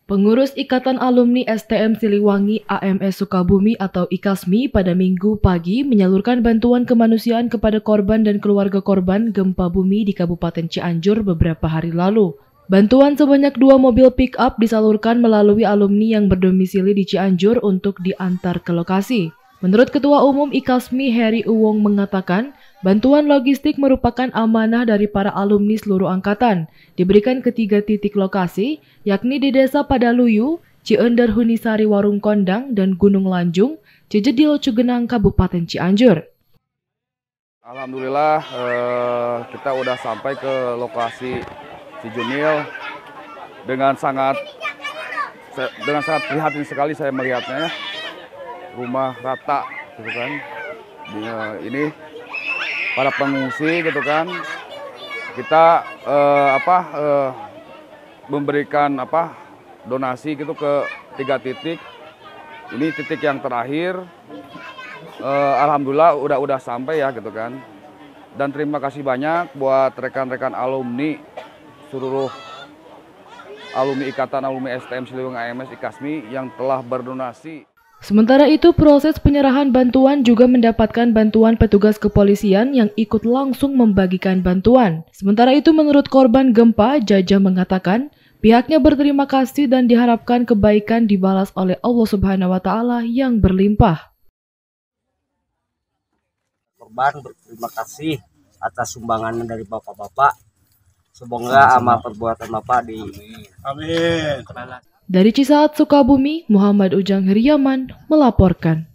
Pengurus Ikatan Alumni STM Siliwangi AMS Sukabumi atau IKASMI pada Minggu pagi menyalurkan bantuan kemanusiaan kepada korban dan keluarga korban gempa bumi di Kabupaten Cianjur beberapa hari lalu. Bantuan sebanyak 2 mobil pick-up disalurkan melalui alumni yang berdomisili di Cianjur untuk diantar ke lokasi. Menurut Ketua Umum IKASMI Heri Uwong mengatakan, bantuan logistik merupakan amanah dari para alumni seluruh angkatan, diberikan ke 3 titik lokasi, yakni di Desa Padaluyu, Ciender Hunisari Warung Kondang, dan Gunung Lanjung, Cijedil Cugenang, Kabupaten Cianjur. Alhamdulillah kita udah sampai ke lokasi Cijunil dengan sangat prihatin sekali saya melihatnya ya. Rumah rata gitu kan. Ini para pengungsi gitu kan. Kita memberikan donasi gitu ke 3 titik. Ini titik yang terakhir. Alhamdulillah udah sampai ya gitu kan. Dan terima kasih banyak buat rekan-rekan alumni seluruh alumni Ikatan Alumni STM Siliwangi AMS IKASMI yang telah berdonasi. Sementara itu, proses penyerahan bantuan juga mendapatkan bantuan petugas kepolisian yang ikut langsung membagikan bantuan. Sementara itu, menurut korban gempa, Jaja mengatakan pihaknya berterima kasih dan diharapkan kebaikan dibalas oleh Allah Subhanahu wa Ta'ala yang berlimpah. Korban berterima kasih atas sumbangan dari bapak-bapak. Semoga amal perbuatan bapak di Amin. Dari Cisaat, Sukabumi, Muhammad Ujang Heriaman melaporkan.